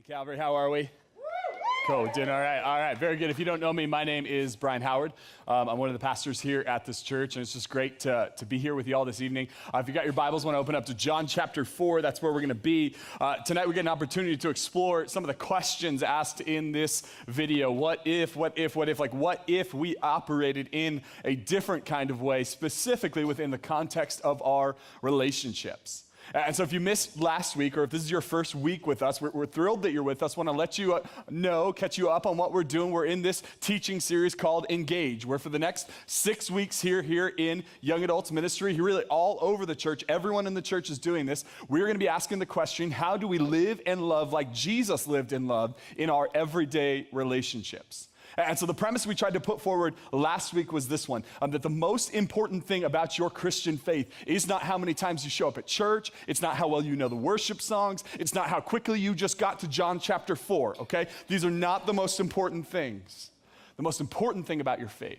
Morning, Calvary. How are we? Cool. Doing all right. All right. Very good. If you don't know me, my name is Brian Howard. I'm one of the pastors here at this church, and it's just great to be here with you all this evening. If you got your Bibles, want to open up to John chapter 4. That's where we're going to be. Tonight, we get an opportunity to explore some of the questions asked in this video. What if? Like, what if we operated in a different kind of way, specifically within the context of our relationships? And so if you missed last week, or if this is your first week with us, we're thrilled that you're with us. Want to let you know, catch you up on what we're doing. We're in this teaching series called Engage, where for the next 6 weeks here in Young Adults Ministry, really all over the church, everyone in the church is doing this. We're going to be asking the question, how do we live and love like Jesus lived and loved in our everyday relationships? And so the premise we tried to put forward last week was this one, that the most important thing about your Christian faith is not how many times you show up at church. It's not how well you know the worship songs. It's not how quickly you just got to John chapter 4, okay? These are not the most important things. The most important thing about your faith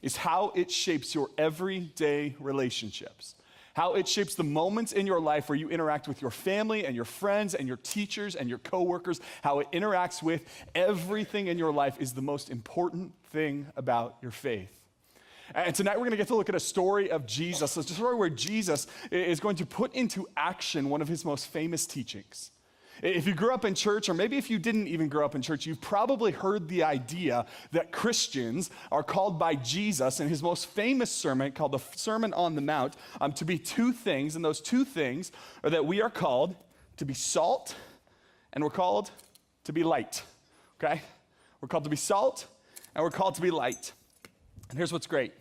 is how it shapes your everyday relationships. How it shapes the moments in your life where you interact with your family and your friends and your teachers and your coworkers. How it interacts with everything in your life is the most important thing about your faith. And tonight we're going to get to look at a story of Jesus. It's a story where Jesus is going to put into action one of his most famous teachings. If you grew up in church, or maybe if you didn't even grow up in church, you've probably heard the idea that Christians are called by Jesus in his most famous sermon, called the Sermon on the Mount, to be two things. And those two things are that we are called to be salt, and we're called to be light, okay? We're called to be salt, and we're called to be light. And here's what's great.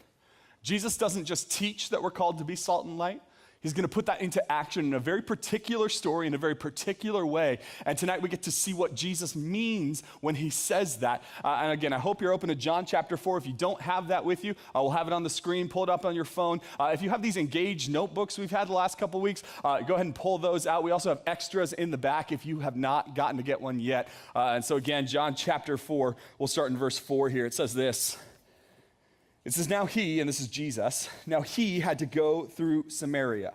Jesus doesn't just teach that we're called to be salt and light. He's going to put that into action in a very particular story, in a very particular way. And tonight we get to see what Jesus means when he says that. And again, I hope you're open to John chapter 4. If you don't have that with you, we'll have it on the screen. Pull it up on your phone. If you have these Engage notebooks we've had the last couple weeks, go ahead and pull those out. We also have extras in the back if you have not gotten to get one yet. And so again, John chapter 4, we'll start in verse 4 here. It says this. It says, now he, and this is Jesus, now he had to go through Samaria.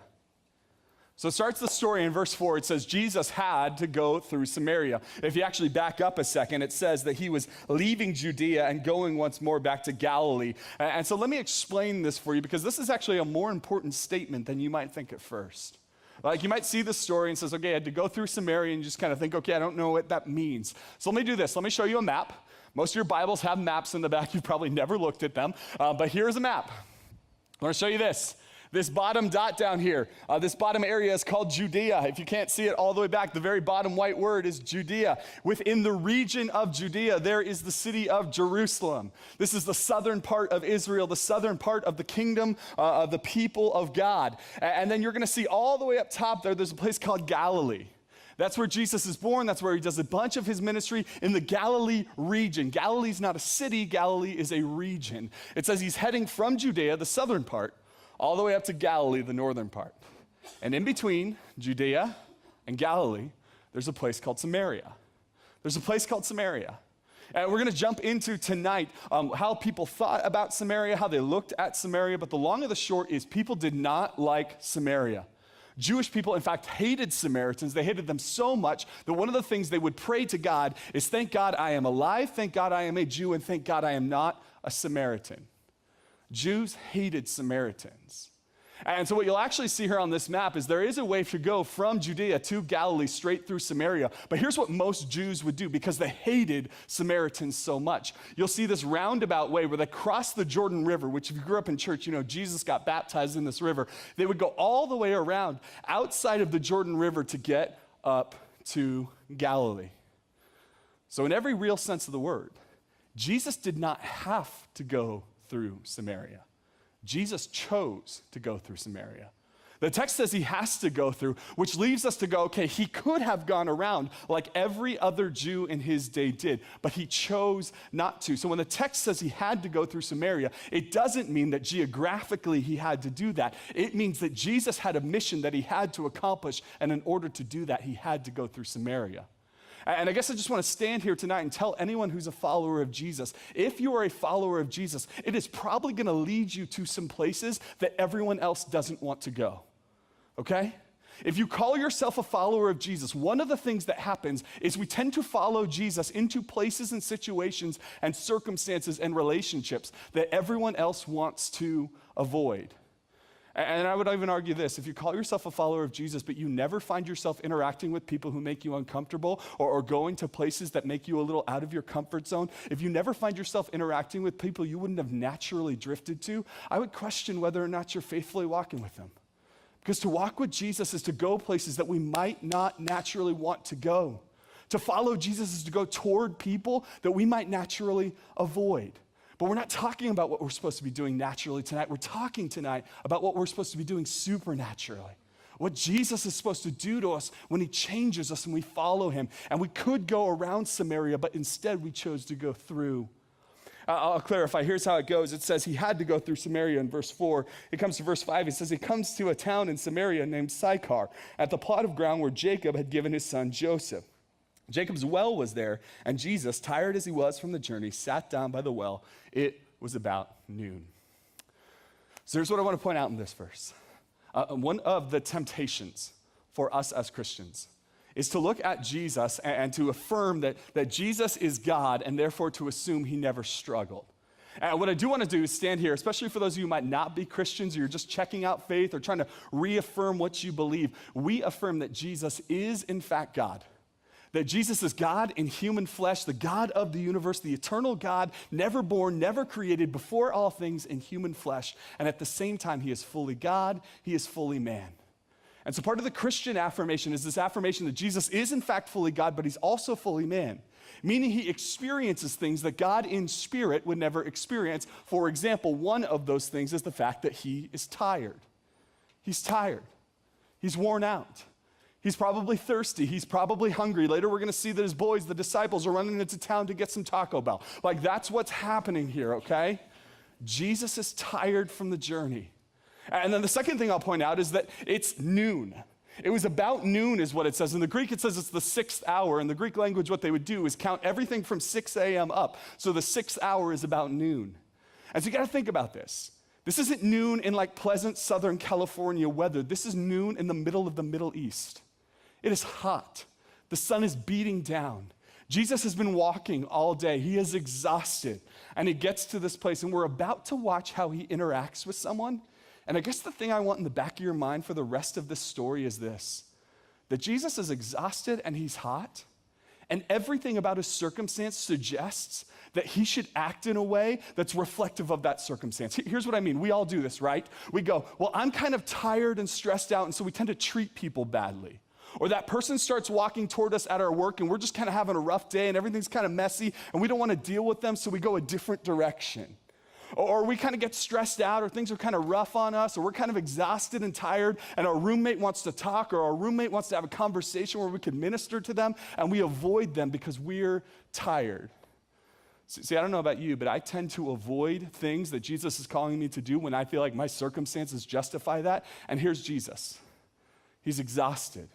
So it starts the story in verse 4. It says Jesus had to go through Samaria. If you actually back up a second, it says that he was leaving Judea and going once more back to Galilee. And so let me explain this for you, because this is actually a more important statement than you might think at first. Like, you might see the story and says, okay, I had to go through Samaria, and you just kind of think, okay, I don't know what that means. So let me do this. Let me show you a map. Most of your Bibles have maps in the back. You've probably never looked at them, but here's a map. I want to show you this. This bottom dot down here, this bottom area is called Judea. If you can't see it all the way back, the very bottom white word is Judea. Within the region of Judea, there is the city of Jerusalem. This is the southern part of Israel, the southern part of the kingdom of the people of God. And then you're going to see all the way up top there's a place called Galilee. That's where Jesus is born. That's where he does a bunch of his ministry in the Galilee region. Galilee's not a city. Galilee is a region. It says he's heading from Judea, the southern part, all the way up to Galilee, the northern part. And in between Judea and Galilee, there's a place called Samaria. There's a place called Samaria. And we're going to jump into tonight how people thought about Samaria, how they looked at Samaria. But the long and the short is people did not like Samaria. Jewish people, in fact, hated Samaritans. They hated them so much that one of the things they would pray to God is, thank God I am alive, thank God I am a Jew, and thank God I am not a Samaritan. Jews hated Samaritans. And so what you'll actually see here on this map is there is a way to go from Judea to Galilee straight through Samaria. But here's what most Jews would do because they hated Samaritans so much. You'll see this roundabout way where they cross the Jordan River, which if you grew up in church, you know Jesus got baptized in this river. They would go all the way around outside of the Jordan River to get up to Galilee. So in every real sense of the word, Jesus did not have to go through Samaria. Jesus chose to go through Samaria. The text says he has to go through, which leaves us to go, okay, he could have gone around like every other Jew in his day did, but he chose not to. So when the text says he had to go through Samaria, it doesn't mean that geographically he had to do that. It means that Jesus had a mission that he had to accomplish, and in order to do that, he had to go through Samaria. And I guess I just want to stand here tonight and tell anyone who's a follower of Jesus, if you are a follower of Jesus, it is probably going to lead you to some places that everyone else doesn't want to go, okay? If you call yourself a follower of Jesus, one of the things that happens is we tend to follow Jesus into places and situations and circumstances and relationships that everyone else wants to avoid. And I would even argue this: if you call yourself a follower of Jesus, but you never find yourself interacting with people who make you uncomfortable or going to places that make you a little out of your comfort zone, if you never find yourself interacting with people you wouldn't have naturally drifted to, I would question whether or not you're faithfully walking with them. Because to walk with Jesus is to go places that we might not naturally want to go. To follow Jesus is to go toward people that we might naturally avoid. But we're not talking about what we're supposed to be doing naturally tonight. We're talking tonight about what we're supposed to be doing supernaturally. What Jesus is supposed to do to us when he changes us and we follow him. And we could go around Samaria, but instead we chose to go through. I'll clarify. Here's how it goes. It says he had to go through Samaria in verse 4. It comes to verse 5. It says he comes to a town in Samaria named Sychar, at the plot of ground where Jacob had given his son Joseph. Jacob's well was there, and Jesus, tired as he was from the journey, sat down by the well. It was about noon. So here's what I want to point out in this verse. One of the temptations for us as Christians is to look at Jesus and to affirm that Jesus is God, and therefore to assume he never struggled. And what I do want to do is stand here, especially for those of you who might not be Christians, or you're just checking out faith or trying to reaffirm what you believe. We affirm that Jesus is in fact God. That Jesus is God in human flesh, the God of the universe, the eternal God, never born, never created, before all things in human flesh. And at the same time, he is fully God, he is fully man. And so part of the Christian affirmation is this affirmation that Jesus is in fact fully God, but he's also fully man. Meaning he experiences things that God in spirit would never experience. For example, one of those things is the fact that he is tired. He's tired. He's worn out. He's probably thirsty. He's probably hungry. Later, we're going to see that his boys, the disciples, are running into town to get some Taco Bell. Like, that's what's happening here, okay? Jesus is tired from the journey. And then the second thing I'll point out is that it's noon. It was about noon is what it says. In the Greek, it says it's the 6th hour. In the Greek language, what they would do is count everything from 6 a.m. up. So the 6th hour is about noon. And so you got to think about this. This isn't noon in like pleasant Southern California weather. This is noon in the middle of the Middle East. It is hot. The sun is beating down. Jesus has been walking all day. He is exhausted. And he gets to this place, and we're about to watch how he interacts with someone. And I guess the thing I want in the back of your mind for the rest of this story is this: that Jesus is exhausted and he's hot, and everything about his circumstance suggests that he should act in a way that's reflective of that circumstance. Here's what I mean. We all do this, right? We go, well, I'm kind of tired and stressed out, and so we tend to treat people badly. Or that person starts walking toward us at our work, and we're just kind of having a rough day, and everything's kind of messy, and we don't want to deal with them, so we go a different direction. Or we kind of get stressed out, or things are kind of rough on us, or we're kind of exhausted and tired, and our roommate wants to talk, or our roommate wants to have a conversation where we can minister to them, and we avoid them because we're tired. See, I don't know about you, but I tend to avoid things that Jesus is calling me to do when I feel like my circumstances justify that. And here's Jesus. He's exhausted.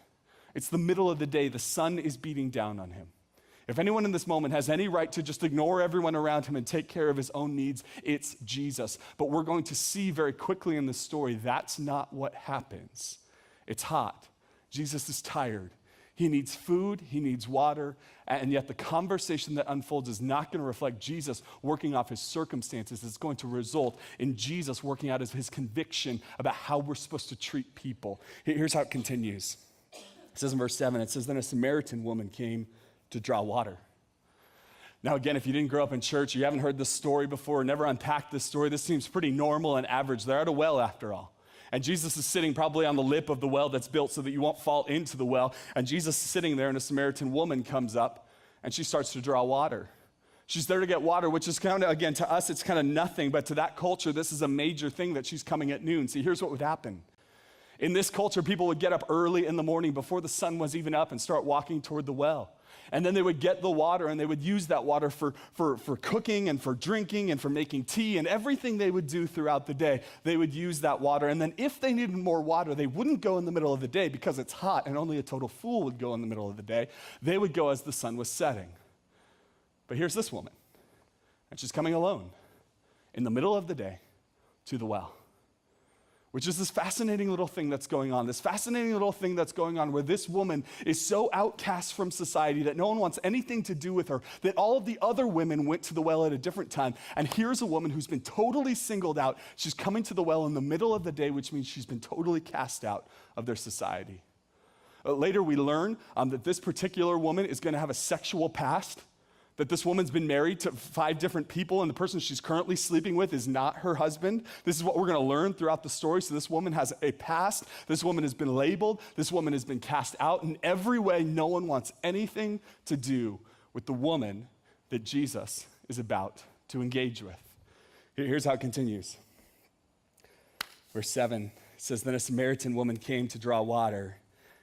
It's the middle of the day. The sun is beating down on him. If anyone in this moment has any right to just ignore everyone around him and take care of his own needs, it's Jesus. But we're going to see very quickly in this story that's not what happens. It's hot. Jesus is tired. He needs food, he needs water, and yet the conversation that unfolds is not going to reflect Jesus working off his circumstances. It's going to result in Jesus working out his conviction about how we're supposed to treat people. Here's how it continues. It says in verse 7, it says, then a Samaritan woman came to draw water. Now again, if you didn't grow up in church, you haven't heard this story before, never unpacked this story, this seems pretty normal and average. They're at a well after all. And Jesus is sitting probably on the lip of the well that's built so that you won't fall into the well. And Jesus is sitting there, and a Samaritan woman comes up, and she starts to draw water. She's there to get water, which is kind of, again, to us, it's kind of nothing. But to that culture, this is a major thing that she's coming at noon. See, here's what would happen. In this culture, people would get up early in the morning before the sun was even up and start walking toward the well. And then they would get the water, and they would use that water for cooking and for drinking and for making tea and everything they would do throughout the day. They would use that water. And then if they needed more water, they wouldn't go in the middle of the day because it's hot and only a total fool would go in the middle of the day. They would go as the sun was setting. But here's this woman, and she's coming alone in the middle of the day to the well. which is this fascinating little thing that's going on. This fascinating little thing that's going on where this woman is so outcast from society that no one wants anything to do with her, that all of the other women went to the well at a different time. And here's a woman who's been totally singled out. She's coming to the well in the middle of the day, which means she's been totally cast out of their society. Later we learn that this particular woman is going to have a sexual past, that this woman's been married to 5 different people, and the person she's currently sleeping with is not her husband. This is what we're going to learn throughout the story. So this woman has a past. This woman has been labeled. This woman has been cast out. In every way, no one wants anything to do with the woman that Jesus is about to engage with. Here's how it continues. Verse 7 says, "Then a Samaritan woman came to draw water,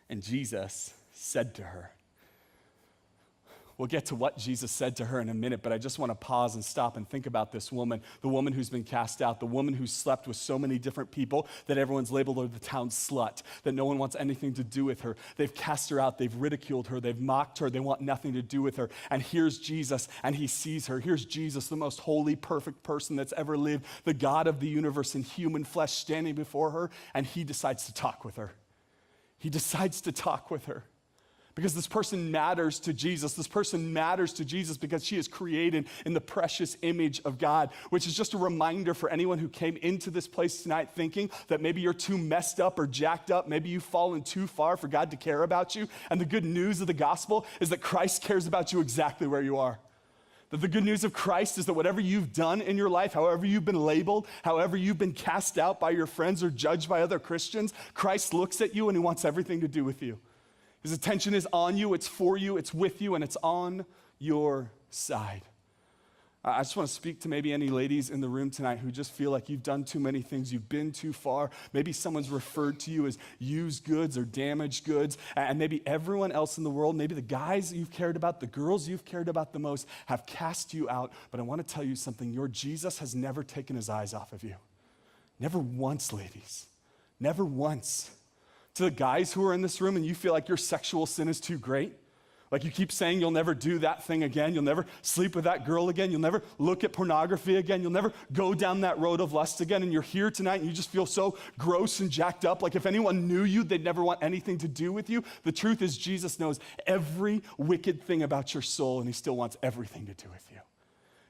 and Jesus said to her." We'll get to what Jesus said to her in a minute, but I just want to pause and stop and think about this woman, the woman who's been cast out, the woman who slept with so many different people that everyone's labeled her the town slut, that no one wants anything to do with her. They've cast her out, they've ridiculed her, they've mocked her, they want nothing to do with her. And here's Jesus, and he sees her. Here's Jesus, the most holy, perfect person that's ever lived, the God of the universe in human flesh standing before her, and he decides to talk with her. He decides to talk with her. Because this person matters to Jesus. This person matters to Jesus because she is created in the precious image of God, which is just a reminder for anyone who came into this place tonight thinking that maybe you're too messed up or jacked up, maybe you've fallen too far for God to care about you. And the good news of the gospel is that Christ cares about you exactly where you are. That the good news of Christ is that whatever you've done in your life, however you've been labeled, however you've been cast out by your friends or judged by other Christians, Christ looks at you and he wants everything to do with you. His attention is on you, it's for you, it's with you, and it's on your side. I just want to speak to maybe any ladies in the room tonight who just feel like you've done too many things, you've been too far. Maybe someone's referred to you as used goods or damaged goods, and maybe everyone else in the world, maybe the guys you've cared about, the girls you've cared about the most, have cast you out. But I want to tell you something, your Jesus has never taken his eyes off of you. Never once, ladies. Never once. To the guys who are in this room and you feel like your sexual sin is too great, like you keep saying you'll never do that thing again, you'll never sleep with that girl again, you'll never look at pornography again, you'll never go down that road of lust again, and you're here tonight and you just feel so gross and jacked up, like if anyone knew you, they'd never want anything to do with you. The truth is Jesus knows every wicked thing about your soul and he still wants everything to do with you.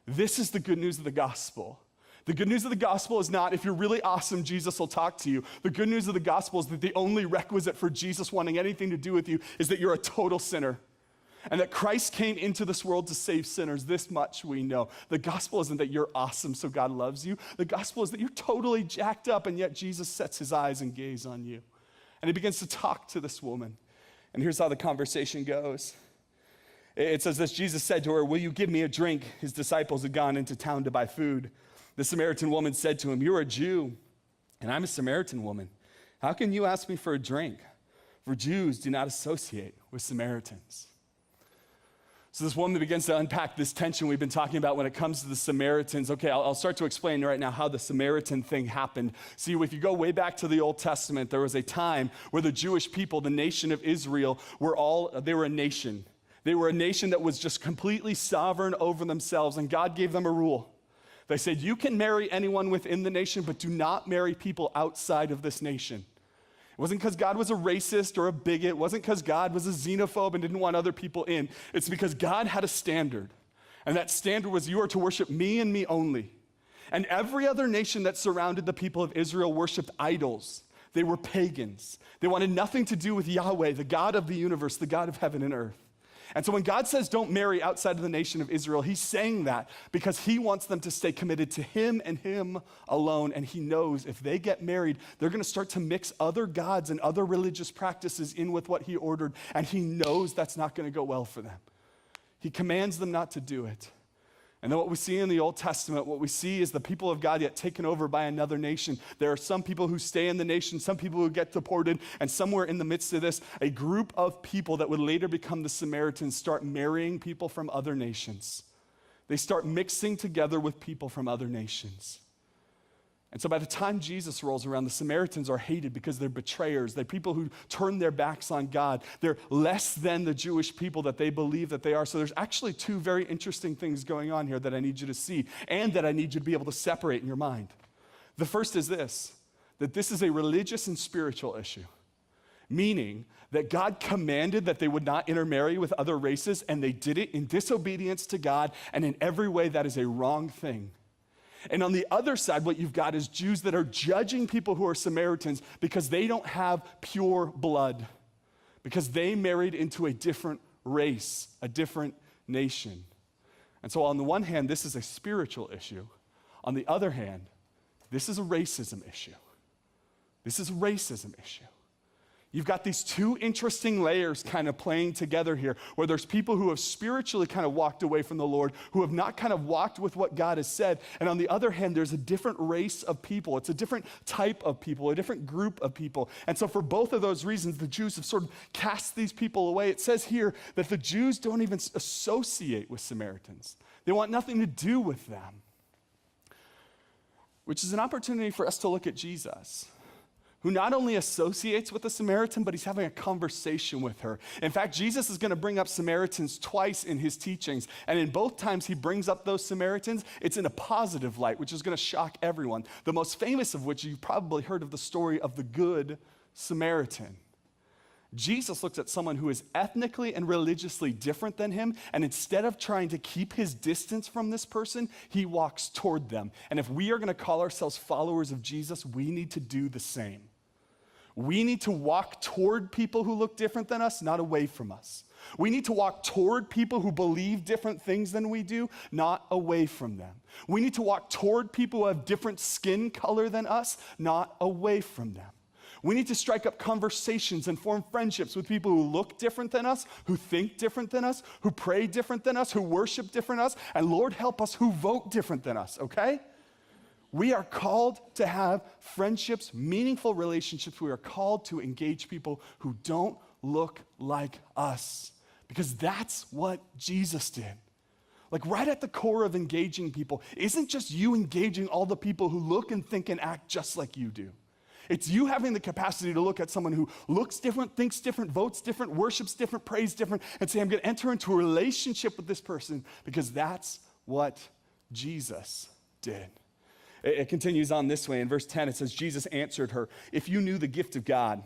This is the good news of the gospel. The good news of the gospel is not if you're really awesome, Jesus will talk to you. The good news of the gospel is that the only requisite for Jesus wanting anything to do with you is that you're a total sinner. And that Christ came into this world to save sinners. This much we know. The gospel isn't that you're awesome so God loves you. The gospel is that you're totally jacked up and yet Jesus sets his eyes and gaze on you. And he begins to talk to this woman. And here's how the conversation goes. It says this, Jesus said to her, "Will you give me a drink?" His disciples had gone into town to buy food. The Samaritan woman said to him, "You're a Jew, and I'm a Samaritan woman. How can you ask me for a drink? For Jews do not associate with Samaritans." So this woman begins to unpack this tension we've been talking about when it comes to the Samaritans. Okay, I'll start to explain right now how the Samaritan thing happened. See, if you go way back to the Old Testament, there was a time where the Jewish people, the nation of Israel, they were a nation. They were a nation that was just completely sovereign over themselves, and God gave them a rule. They said, you can marry anyone within the nation, but do not marry people outside of this nation. It wasn't because God was a racist or a bigot. It wasn't because God was a xenophobe and didn't want other people in. It's because God had a standard. And that standard was, you are to worship me and me only. And every other nation that surrounded the people of Israel worshiped idols. They were pagans. They wanted nothing to do with Yahweh, the God of the universe, the God of heaven and earth. And so when God says don't marry outside of the nation of Israel, he's saying that because he wants them to stay committed to him and him alone. And he knows if they get married, they're going to start to mix other gods and other religious practices in with what he ordered. And he knows that's not going to go well for them. He commands them not to do it. And then what we see in the Old Testament, what we see is the people of God get taken over by another nation. There are some people who stay in the nation, some people who get deported, and somewhere in the midst of this, a group of people that would later become the Samaritans start marrying people from other nations. They start mixing together with people from other nations. And so by the time Jesus rolls around, the Samaritans are hated because they're betrayers. They're people who turn their backs on God. They're less than the Jewish people that they believe that they are. So there's actually two very interesting things going on here that I need you to see and that I need you to be able to separate in your mind. The first is this. that this is a religious and spiritual issue, meaning that God commanded that they would not intermarry with other races, and they did it in disobedience to God, and in every way that is a wrong thing. And on the other side, what you've got is Jews that are judging people who are Samaritans because they don't have pure blood, because they married into a different race, a different nation. And so on the one hand, this is a spiritual issue. On the other hand, this is a racism issue. This is a racism issue. You've got these two interesting layers kind of playing together here, where there's people who have spiritually kind of walked away from the Lord, who have not kind of walked with what God has said. And on the other hand, there's a different race of people. It's a different type of people, a different group of people. And so for both of those reasons, the Jews have sort of cast these people away. It says here that the Jews don't even associate with Samaritans. They want nothing to do with them, which is an opportunity for us to look at Jesus, who not only associates with the Samaritan, but he's having a conversation with her. In fact, Jesus is going to bring up Samaritans twice in his teachings, and in both times he brings up those Samaritans, it's in a positive light, which is going to shock everyone. The most famous of which, you've probably heard of the story of the Good Samaritan. Jesus looks at someone who is ethnically and religiously different than him, and instead of trying to keep his distance from this person, he walks toward them. And if we are going to call ourselves followers of Jesus, we need to do the same. We need to walk toward people who look different than us, not away from us. We need to walk toward people who believe different things than we do, not away from them. We need to walk toward people who have different skin color than us, not away from them. We need to strike up conversations and form friendships with people who look different than us, who think different than us, who pray different than us, who worship different than us, and Lord help us, who vote different than us, okay? We are called to have friendships, meaningful relationships. We are called to engage people who don't look like us, because that's what Jesus did. Like right at the core of engaging people isn't just you engaging all the people who look and think and act just like you do. It's you having the capacity to look at someone who looks different, thinks different, votes different, worships different, prays different, and say, I'm going to enter into a relationship with this person, because that's what Jesus did. It continues on this way. In verse 10, it says, Jesus answered her, if you knew the gift of God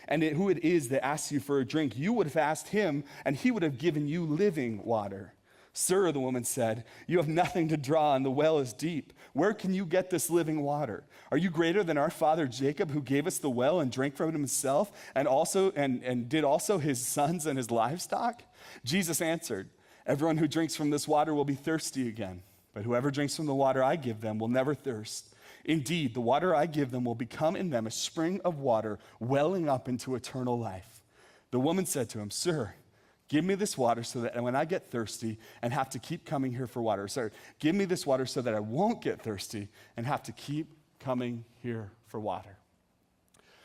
and who it is that asks you for a drink, you would have asked him, and he would have given you living water. Sir, the woman said, you have nothing to draw, and the well is deep. Where can you get this living water? Are you greater than our father Jacob, who gave us the well and drank from it himself, and did also his sons and his livestock? Jesus answered, everyone who drinks from this water will be thirsty again. But whoever drinks from the water I give them will never thirst. Indeed, the water I give them will become in them a spring of water welling up into eternal life. The woman said to him, Sir, give me this water so that when I get thirsty and have to keep coming here for water, give me this water so that I won't get thirsty and have to keep coming here for water.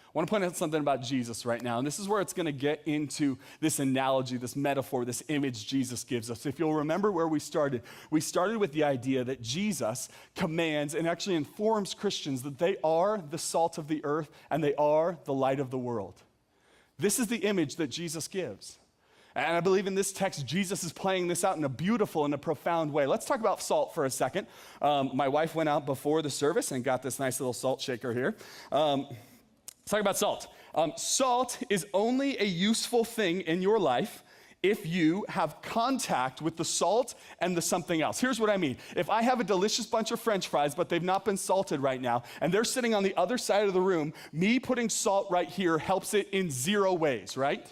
I want to point out something about Jesus right now, and this is where it's going to get into this analogy, this metaphor, this image Jesus gives us. If you'll remember where we started with the idea that Jesus commands and actually informs Christians that they are the salt of the earth and they are the light of the world. This is the image that Jesus gives. And I believe in this text, Jesus is playing this out in a beautiful and a profound way. Let's talk about salt for a second. My wife went out before the service and got this nice little salt shaker here. Let's talk about salt. Salt is only a useful thing in your life if you have contact with the salt and the something else. Here's what I mean. If I have a delicious bunch of French fries, but they've not been salted right now, and they're sitting on the other side of the room, me putting salt right here helps it in 0 ways, right?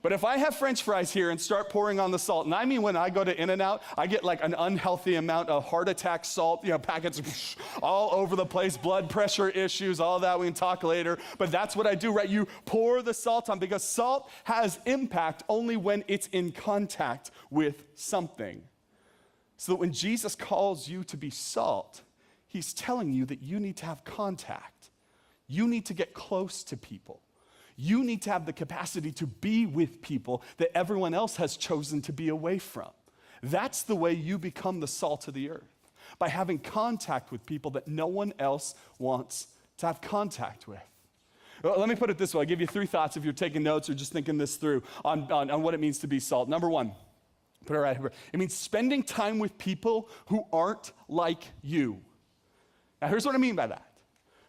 But if I have French fries here and start pouring on the salt, and I mean when I go to In-N-Out, I get like an unhealthy amount of heart attack salt, packets all over the place, blood pressure issues, all that, we can talk later. But that's what I do, right? You pour the salt on, because salt has impact only when it's in contact with something. So that when Jesus calls you to be salt, he's telling you that you need to have contact. You need to get close to people. You need to have the capacity to be with people that everyone else has chosen to be away from. That's the way you become the salt of the earth, by having contact with people that no one else wants to have contact with. Well, let me put it this way. I'll give you 3 thoughts if you're taking notes or just thinking this through on what it means to be salt. Number 1, put it right here. It means spending time with people who aren't like you. Now, here's what I mean by that.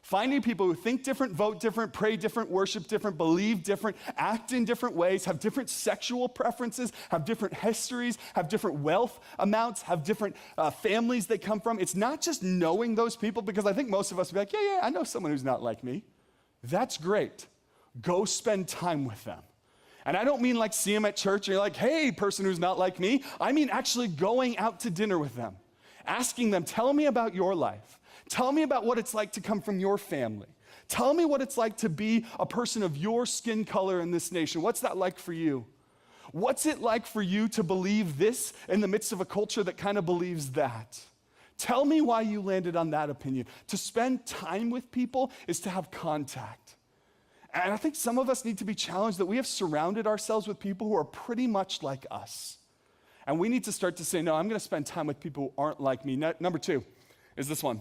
Finding people who think different, vote different, pray different, worship different, believe different, act in different ways, have different sexual preferences, have different histories, have different wealth amounts, have different families they come from. It's not just knowing those people, because I think most of us would be like, yeah, I know someone who's not like me. That's great. Go spend time with them. And I don't mean like see them at church and you're like, hey, person who's not like me. I mean actually going out to dinner with them, asking them, tell me about your life. Tell me about what it's like to come from your family. Tell me what it's like to be a person of your skin color in this nation. What's that like for you? What's it like for you to believe this in the midst of a culture that kind of believes that? Tell me why you landed on that opinion. To spend time with people is to have contact. And I think some of us need to be challenged that we have surrounded ourselves with people who are pretty much like us. And we need to start to say, no, I'm going to spend time with people who aren't like me. Number 2 is this one.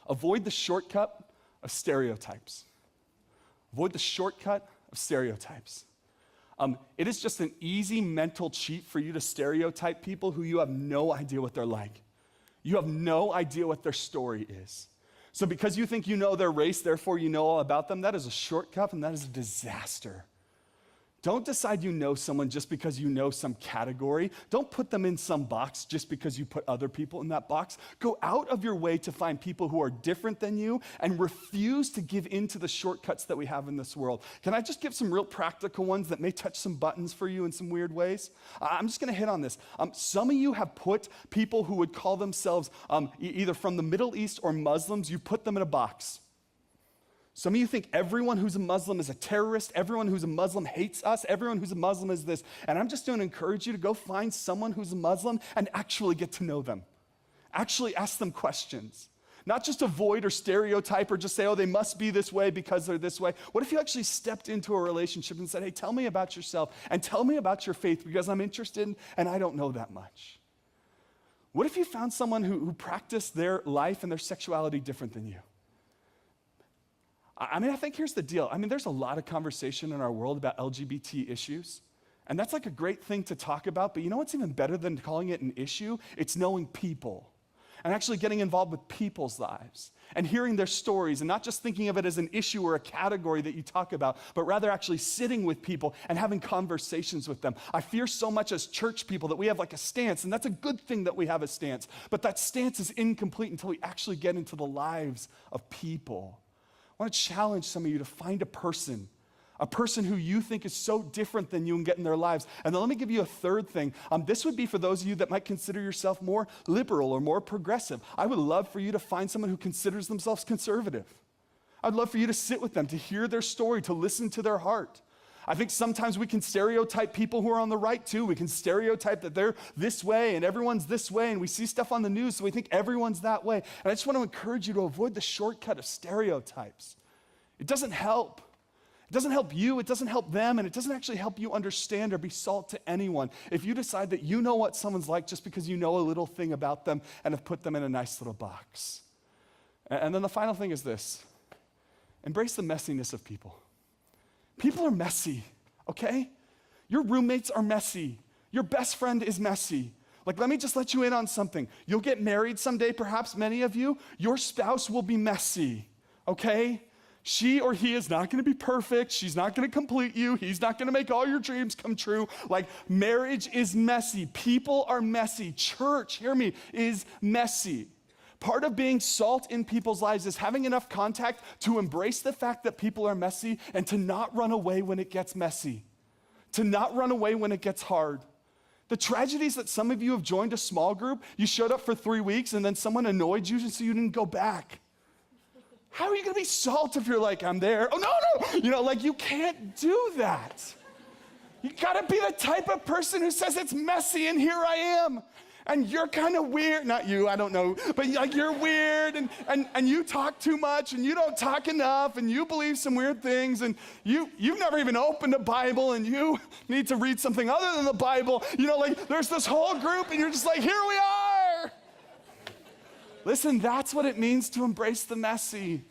Avoid the shortcut of stereotypes. Avoid the shortcut of stereotypes. It is just an easy mental cheat for you to stereotype people who you have no idea what they're like. You have no idea what their story is. So because you think you know their race, therefore you know all about them, that is a shortcut and that is a disaster. Don't decide you know someone just because you know some category. Don't put them in some box just because you put other people in that box. Go out of your way to find people who are different than you and refuse to give in to the shortcuts that we have in this world. Can I just give some real practical ones that may touch some buttons for you in some weird ways? I'm just going to hit on this. Some of you have put people who would call themselves either from the Middle East or Muslims, you put them in a box. Some of you think everyone who's a Muslim is a terrorist, everyone who's a Muslim hates us, everyone who's a Muslim is this. And I'm just going to encourage you to go find someone who's a Muslim and actually get to know them. Actually ask them questions. Not just avoid or stereotype or just say, oh, they must be this way because they're this way. What if you actually stepped into a relationship and said, hey, tell me about yourself and tell me about your faith because I'm interested and I don't know that much. What if you found someone who practiced their life and their sexuality different than you? I think here's the deal. There's a lot of conversation in our world about LGBT issues, and that's like a great thing to talk about, but you know what's even better than calling it an issue? It's knowing people and actually getting involved with people's lives and hearing their stories and not just thinking of it as an issue or a category that you talk about, but rather actually sitting with people and having conversations with them. I fear so much as church people that we have like a stance, and that's a good thing that we have a stance, but that stance is incomplete until we actually get into the lives of people. I want to challenge some of you to find a person who you think is so different than you and get in their lives. And then let me give you a third thing. This would be for those of you that might consider yourself more liberal or more progressive. I would love for you to find someone who considers themselves conservative. I'd love for you to sit with them, to hear their story, to listen to their heart. I think sometimes we can stereotype people who are on the right too. We can stereotype that they're this way and everyone's this way, and we see stuff on the news, so we think everyone's that way. And I just want to encourage you to avoid the shortcut of stereotypes. It doesn't help. It doesn't help you, it doesn't help them, and it doesn't actually help you understand or be salt to anyone if you decide that you know what someone's like just because you know a little thing about them and have put them in a nice little box. And then the final thing is this: embrace the messiness of people. People are messy, okay? Your roommates are messy. Your best friend is messy. Like, let me just let you in on something. You'll get married someday, perhaps many of you. Your spouse will be messy, okay? She or he is not going to be perfect. She's not going to complete you. He's not going to make all your dreams come true. Like, marriage is messy. People are messy. Church, hear me, is messy. Part of being salt in people's lives is having enough contact to embrace the fact that people are messy and to not run away when it gets messy, to not run away when it gets hard. The tragedy is that some of you have joined a small group, you showed up for 3 weeks, and then someone annoyed you, so you didn't go back. How are you going to be salt if you're like, I'm there? Oh, no. You can't do that. You got to be the type of person who says it's messy and here I am. And you're kind of weird. Not you, I don't know. But like you're weird and you talk too much and you don't talk enough and you believe some weird things and you've never even opened a Bible and you need to read something other than the Bible. There's this whole group and you're just like, here we are. Listen, that's what it means to embrace the messy.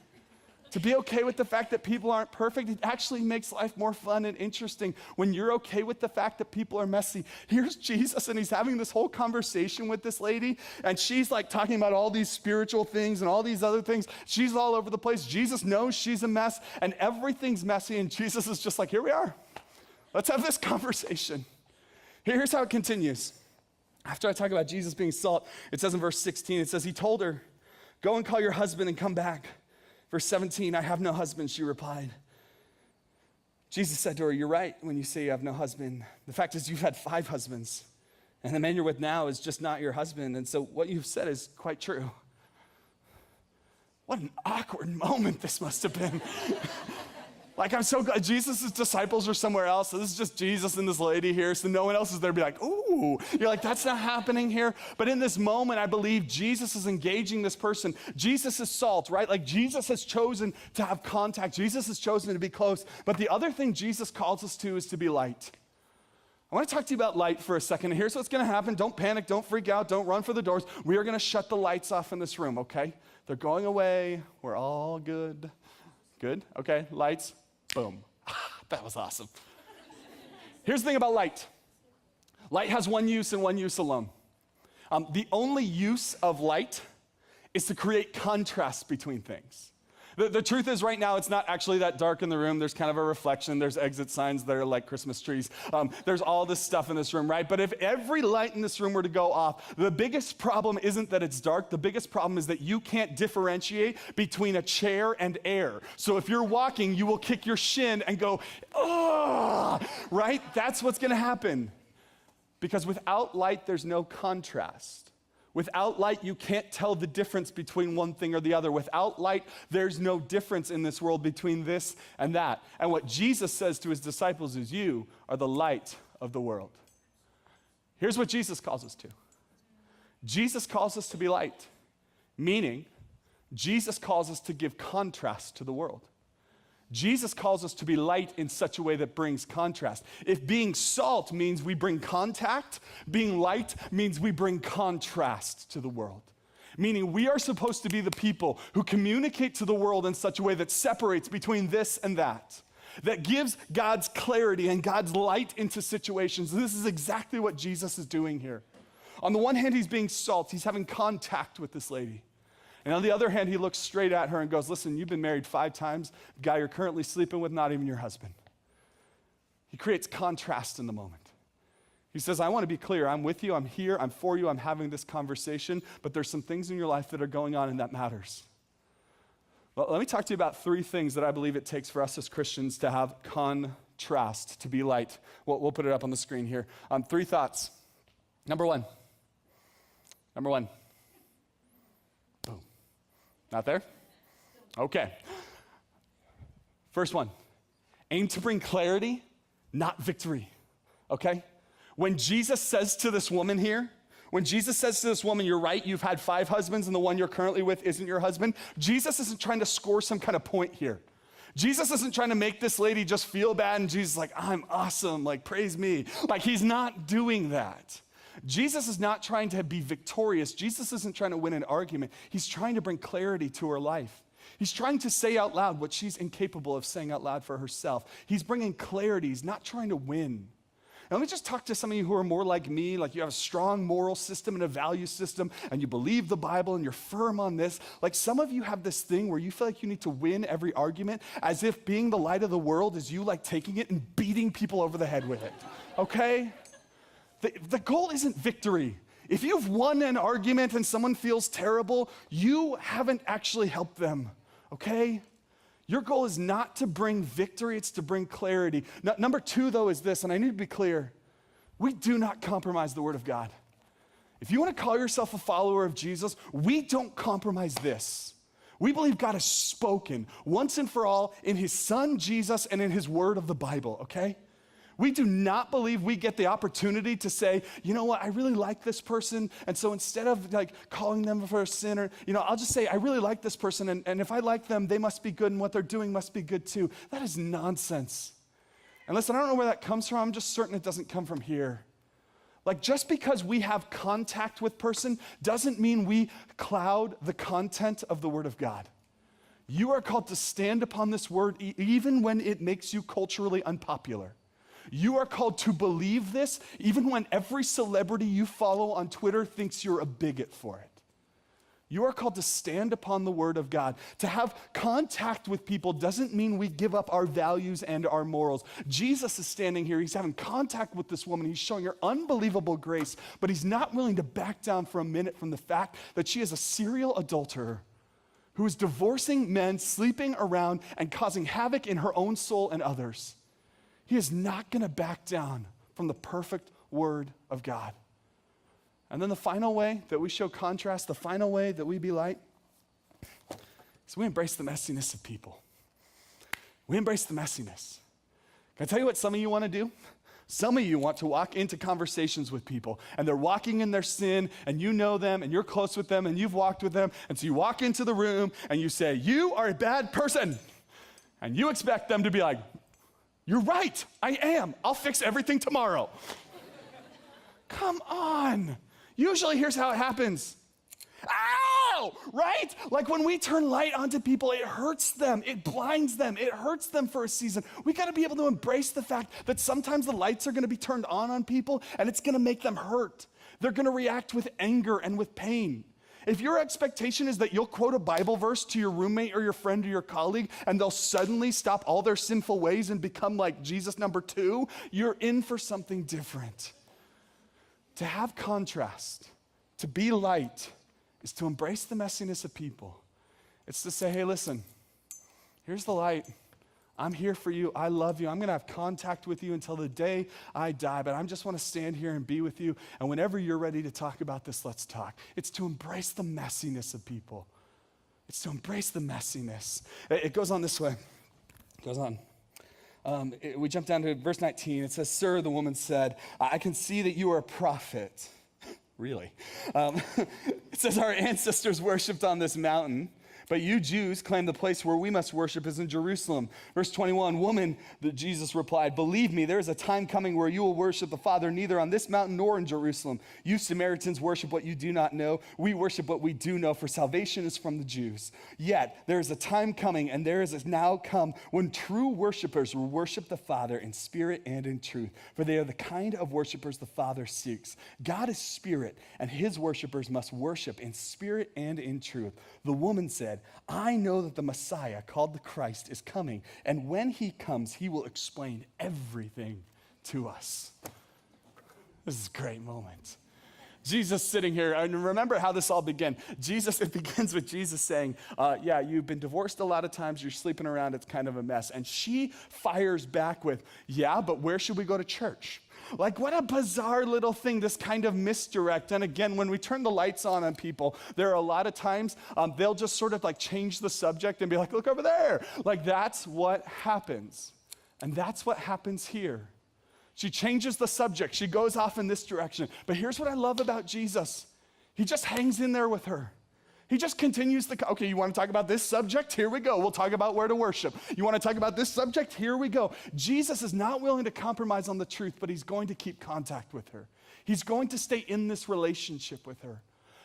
To be okay with the fact that people aren't perfect, it actually makes life more fun and interesting when you're okay with the fact that people are messy. Here's Jesus, and he's having this whole conversation with this lady, and she's like talking about all these spiritual things and all these other things. She's all over the place. Jesus knows she's a mess, and everything's messy, and Jesus is just like, here we are. Let's have this conversation. Here's how it continues. After I talk about Jesus being salt, it says in verse 16, it says, he told her, go and call your husband and come back. Verse 17, I have no husband, she replied. Jesus said to her, you're right when you say you have no husband. The fact is you've had 5 husbands, and the man you're with now is just not your husband. And so what you've said is quite true. What an awkward moment this must have been. Like, I'm so glad Jesus' disciples are somewhere else, so this is just Jesus and this lady here, so no one else is there to be like, ooh. You're like, that's not happening here. But in this moment, I believe Jesus is engaging this person. Jesus is salt, right? Like, Jesus has chosen to have contact. Jesus has chosen to be close. But the other thing Jesus calls us to is to be light. I want to talk to you about light for a second. Here's what's going to happen. Don't panic. Don't freak out. Don't run for the doors. We are going to shut the lights off in this room, okay? They're going away. We're all good. Good? Okay, lights. Boom. That was awesome. Here's the thing about light. Light has one use and one use alone. The only use of light is to create contrast between things. The truth is right now, it's not actually that dark in the room. There's kind of a reflection. There's exit signs that are like Christmas trees. There's all this stuff in this room, right? But if every light in this room were to go off, the biggest problem isn't that it's dark. The biggest problem is that you can't differentiate between a chair and air. So if you're walking, you will kick your shin and go, oh, right? That's what's going to happen. Because without light, there's no contrast. Without light, you can't tell the difference between one thing or the other. Without light, there's no difference in this world between this and that. And what Jesus says to his disciples is, you are the light of the world. Here's what Jesus calls us to. Jesus calls us to be light, meaning Jesus calls us to give contrast to the world. Jesus calls us to be light in such a way that brings contrast. If being salt means we bring contact, being light means we bring contrast to the world. Meaning we are supposed to be the people who communicate to the world in such a way that separates between this and that gives God's clarity and God's light into situations. This is exactly what Jesus is doing here. On the one hand, he's being salt. He's having contact with this lady. And on the other hand, he looks straight at her and goes, listen, you've been married 5 times. The guy you're currently sleeping with, not even your husband. He creates contrast in the moment. He says, I want to be clear. I'm with you. I'm here. I'm for you. I'm having this conversation. But there's some things in your life that are going on and that matters. Well, let me talk to you about 3 things that I believe it takes for us as Christians to have contrast, to be light. We'll put it up on the screen here. 3 thoughts. Number one. Not there? Okay. First one, aim to bring clarity, not victory, okay? When Jesus says to this woman here, you're right, you've had 5 husbands and the one you're currently with isn't your husband, Jesus isn't trying to score some kind of point here. Jesus isn't trying to make this lady just feel bad and Jesus is like, I'm awesome, like praise me. Like he's not doing that. Jesus is not trying to be victorious. Jesus isn't trying to win an argument. He's trying to bring clarity to her life. He's trying to say out loud what she's incapable of saying out loud for herself. He's bringing clarity. He's not trying to win. Now, let me just talk to some of you who are more like me, like you have a strong moral system and a value system, and you believe the Bible and you're firm on this. Like some of you have this thing where you feel like you need to win every argument, as if being the light of the world is you like taking it and beating people over the head with it, okay? The goal isn't victory. If you've won an argument and someone feels terrible, you haven't actually helped them, okay? Your goal is not to bring victory, it's to bring clarity. Number 2, though, is this, and I need to be clear. We do not compromise the Word of God. If you want to call yourself a follower of Jesus, we don't compromise this. We believe God has spoken once and for all in his Son, Jesus, and in his Word of the Bible, okay? We do not believe we get the opportunity to say, you know what, I really like this person, and so instead of like calling them for a sinner, I'll just say, I really like this person, and if I like them, they must be good, and what they're doing must be good too. That is nonsense. And listen, I don't know where that comes from. I'm just certain it doesn't come from here. Like just because we have contact with person doesn't mean we cloud the content of the Word of God. You are called to stand upon this word even when it makes you culturally unpopular. You are called to believe this even when every celebrity you follow on Twitter thinks you're a bigot for it. You are called to stand upon the word of God. To have contact with people doesn't mean we give up our values and our morals. Jesus is standing here. He's having contact with this woman. He's showing her unbelievable grace, but he's not willing to back down for a minute from the fact that she is a serial adulterer who is divorcing men, sleeping around, and causing havoc in her own soul and others. He is not going to back down from the perfect word of God. And then the final way that we show contrast, the final way that we be light, is we embrace the messiness of people. We embrace the messiness. Can I tell you what some of you want to do? Some of you want to walk into conversations with people, and they're walking in their sin, and you know them, and you're close with them, and you've walked with them, and so you walk into the room, and you say, you are a bad person. And you expect them to be like, you're right, I am. I'll fix everything tomorrow. Come on. Usually, here's how it happens. Ow! Right? Like when we turn light onto people, it hurts them. It blinds them. It hurts them for a season. We got to be able to embrace the fact that sometimes the lights are going to be turned on people, and it's going to make them hurt. They're going to react with anger and with pain. If your expectation is that you'll quote a Bible verse to your roommate or your friend or your colleague, and they'll suddenly stop all their sinful ways and become like Jesus number 2, you're in for something different. To have contrast, to be light, is to embrace the messiness of people. It's to say, hey, listen, here's the light. I'm here for you. I love you. I'm going to have contact with you until the day I die, but I just want to stand here and be with you. And whenever you're ready to talk about this, let's talk. It's to embrace the messiness of people. It's to embrace the messiness. It goes on this way. It goes on. We jump down to verse 19. It says, sir, the woman said, I can see that you are a prophet. Really? It says, our ancestors worshiped on this mountain, but you Jews claim the place where we must worship is in Jerusalem. Verse 21, woman, Jesus replied, believe me, there is a time coming where you will worship the Father neither on this mountain nor in Jerusalem. You Samaritans worship what you do not know. We worship what we do know, for salvation is from the Jews. Yet there is a time coming, and there is now come, when true worshipers will worship the Father in spirit and in truth, for they are the kind of worshipers the Father seeks. God is spirit, and his worshipers must worship in spirit and in truth. The woman said, I know that the Messiah, called the Christ, is coming, and when he comes, he will explain everything to us. This is a great moment. Jesus sitting here, and remember how this all began. It begins with Jesus saying, yeah, you've been divorced a lot of times, you're sleeping around, it's kind of a mess. And she fires back with, yeah, but where should we go to church? Like, what a bizarre little thing, this kind of misdirect. And again, when we turn the lights on people, there are a lot of times they'll just sort of like change the subject and be like, look over there. Like, that's what happens. And that's what happens here. She changes the subject. She goes off in this direction. But here's what I love about Jesus. He just hangs in there with her. He just continues okay, you want to talk about this subject? Here we go. We'll talk about where to worship. You want to talk about this subject? Here we go. Jesus is not willing to compromise on the truth, but he's going to keep contact with her. He's going to stay in this relationship with her.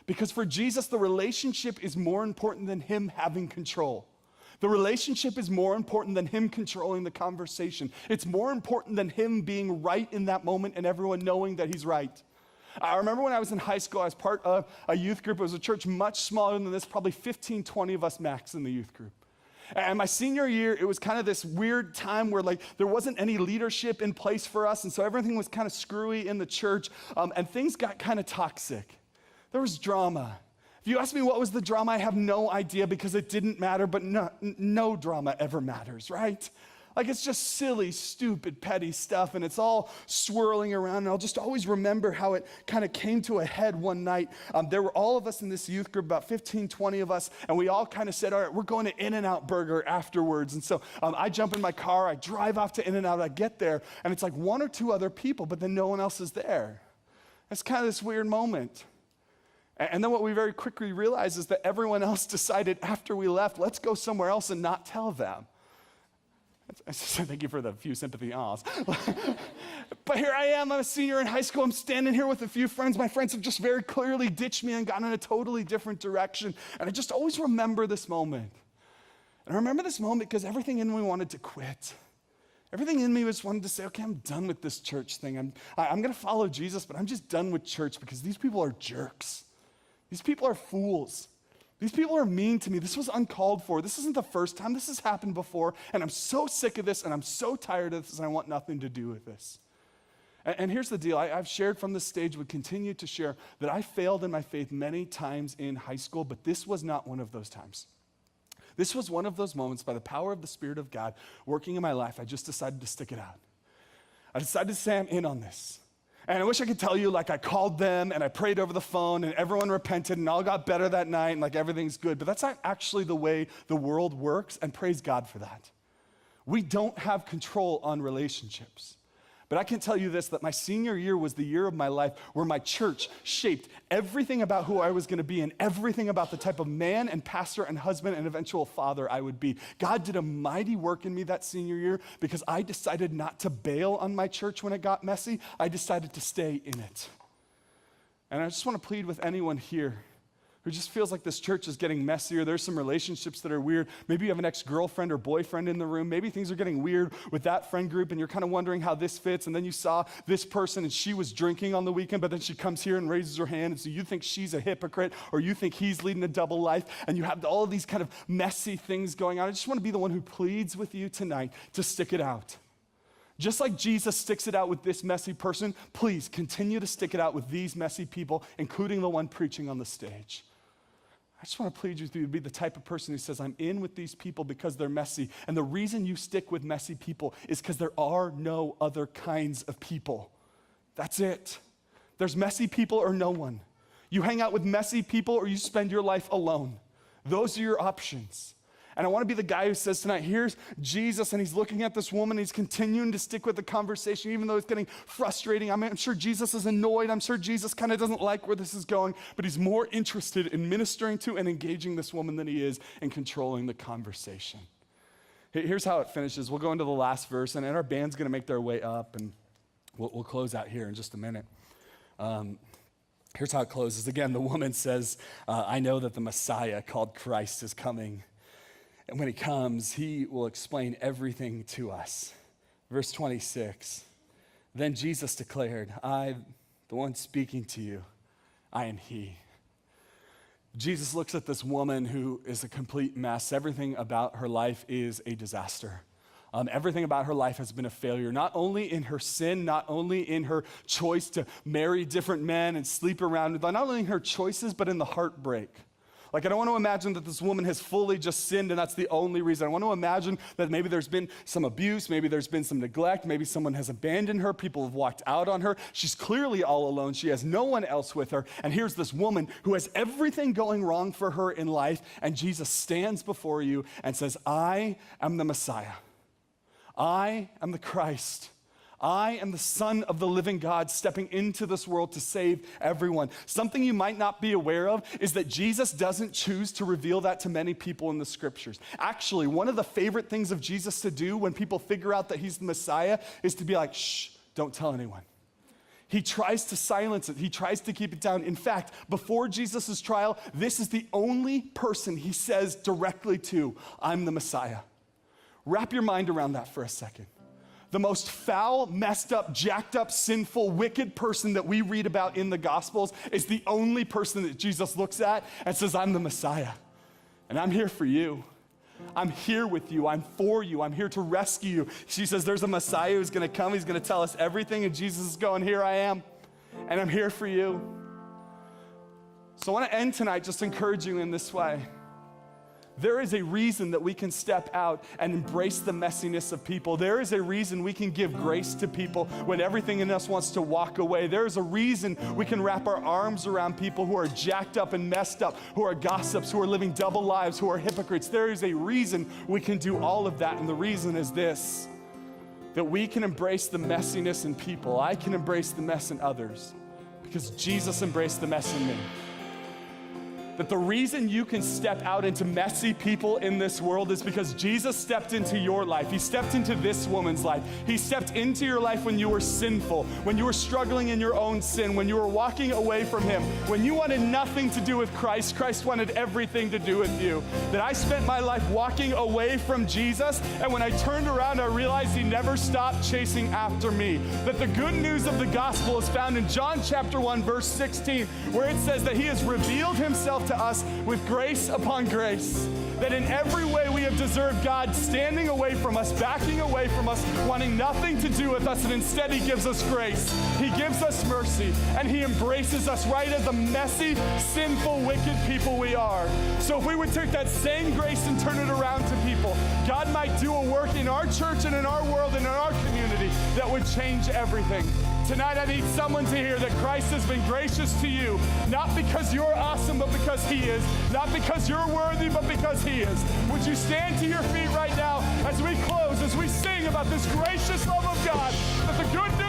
Because for Jesus, the relationship is more important than him having control. The relationship is more important than him controlling the conversation. It's more important than him being right in that moment and everyone knowing that he's right. I remember when I was in high school, I was part of a youth group. It was a church much smaller than this, probably 15, 20 of us max in the youth group. And my senior year, it was kind of this weird time where like there wasn't any leadership in place for us, and so everything was kind of screwy in the church, and things got kind of toxic. There was drama. If you ask me what was the drama, I have no idea because it didn't matter, but no drama ever matters, right? Like, it's just silly, stupid, petty stuff, and it's all swirling around, and I'll just always remember how it kind of came to a head one night. There were all of us in this youth group, about 15, 20 of us, and we all kind of said, all right, we're going to In-N-Out Burger afterwards. And so I jump in my car, I drive off to In-N-Out, I get there, and it's like one or two other people, but then no one else is there. It's kind of this weird moment. And then what we very quickly realized is that everyone else decided after we left, let's go somewhere else and not tell them. Thank you for the few sympathy ahs. But here I am, I'm a senior in high school, I'm standing here with a few friends. My friends have just very clearly ditched me and gone in a totally different direction. And I just always remember this moment. And I remember this moment because everything in me wanted to quit. Everything in me just wanted to say, okay, I'm done with this church thing. I'm going to follow Jesus, but I'm just done with church because these people are jerks. These people are fools. These people are mean to me. This was uncalled for. This isn't the first time. This has happened before, and I'm so sick of this, and I'm so tired of this, and I want nothing to do with this. And here's the deal. I've shared from this stage, would continue to share, that I failed in my faith many times in high school, but this was not one of those times. This was one of those moments, by the power of the Spirit of God working in my life, I just decided to stick it out. I decided to say I'm in on this. And I wish I could tell you, like, I called them and I prayed over the phone and everyone repented and all got better that night and like everything's good. But that's not actually the way the world works, and praise God for that. We don't have control on relationships. But I can tell you this, that my senior year was the year of my life where my church shaped everything about who I was going to be and everything about the type of man and pastor and husband and eventual father I would be. God did a mighty work in me that senior year because I decided not to bail on my church when it got messy. I decided to stay in it. And I just want to plead with anyone here who just feels like this church is getting messier. There's some relationships that are weird. Maybe you have an ex-girlfriend or boyfriend in the room. Maybe things are getting weird with that friend group and you're kind of wondering how this fits. And then you saw this person and she was drinking on the weekend, but then she comes here and raises her hand. And so you think she's a hypocrite or you think he's leading a double life. And you have all of these kind of messy things going on. I just want to be the one who pleads with you tonight to stick it out. Just like Jesus sticks it out with this messy person, please continue to stick it out with these messy people, including the one preaching on the stage. I just want to plead with you to be the type of person who says, I'm in with these people because they're messy. And the reason you stick with messy people is because there are no other kinds of people. That's it. There's messy people or no one. You hang out with messy people or you spend your life alone. Those are your options. And I want to be the guy who says tonight, here's Jesus, and he's looking at this woman, he's continuing to stick with the conversation, even though it's getting frustrating. I'm sure Jesus is annoyed. I'm sure Jesus kind of doesn't like where this is going, but he's more interested in ministering to and engaging this woman than he is in controlling the conversation. Here's how it finishes. We'll go into the last verse, and our band's going to make their way up, and we'll close out here in just a minute. Here's how it closes. Again, the woman says, I know that the Messiah called Christ is coming. And when he comes, he will explain everything to us. Verse 26, then Jesus declared, I, the one speaking to you, I am he. Jesus looks at this woman who is a complete mess. Everything about her life is a disaster. Everything about her life has been a failure, not only in her sin, not only in her choice to marry different men and sleep around, not only in her choices, but in the heartbreak. Like, I don't want to imagine that this woman has fully just sinned and that's the only reason. I want to imagine that maybe there's been some abuse, maybe there's been some neglect, maybe someone has abandoned her, people have walked out on her. She's clearly all alone. She has no one else with her. And here's this woman who has everything going wrong for her in life, and Jesus stands before you and says, I am the Messiah. I am the Christ. I am the Son of the living God stepping into this world to save everyone. Something you might not be aware of is that Jesus doesn't choose to reveal that to many people in the scriptures. Actually, one of the favorite things of Jesus to do when people figure out that he's the Messiah is to be like, shh, don't tell anyone. He tries to silence it. He tries to keep it down. In fact, before Jesus' trial, this is the only person he says directly to, I'm the Messiah. Wrap your mind around that for a second. The most foul, messed up, jacked up, sinful, wicked person that we read about in the Gospels is the only person that Jesus looks at and says, I'm the Messiah, and I'm here for you. I'm here with you. I'm for you. I'm here to rescue you. She says, there's a Messiah who's going to come. He's going to tell us everything, and Jesus is going, here I am, and I'm here for you. So I want to end tonight just encouraging you in this way. There is a reason that we can step out and embrace the messiness of people. There is a reason we can give grace to people when everything in us wants to walk away. There is a reason we can wrap our arms around people who are jacked up and messed up, who are gossips, who are living double lives, who are hypocrites. There is a reason we can do all of that, and the reason is this, that we can embrace the messiness in people. I can embrace the mess in others because Jesus embraced the mess in me. that the reason you can step out into messy people in this world is because Jesus stepped into your life. He stepped into this woman's life. He stepped into your life when you were sinful, when you were struggling in your own sin, when you were walking away from him, when you wanted nothing to do with Christ. Christ wanted everything to do with you. That I spent my life walking away from Jesus, and when I turned around, I realized he never stopped chasing after me. That the good news of the gospel is found in John chapter 1, verse 16, where it says that he has revealed himself to us with grace upon grace. That in every way we have deserved God standing away from us, backing away from us, wanting nothing to do with us, and instead he gives us grace. He gives us mercy, and he embraces us right as the messy, sinful, wicked people we are. So if we would take that same grace and turn it around to people, God might do a work in our church and in our world and in our community that would change everything. Tonight I need someone to hear that Christ has been gracious to you, not because you're awesome, but because he is. Not because you're worthy, but because he is. Would you stand to your feet right now as we close, as we sing about this gracious love of God, that the good news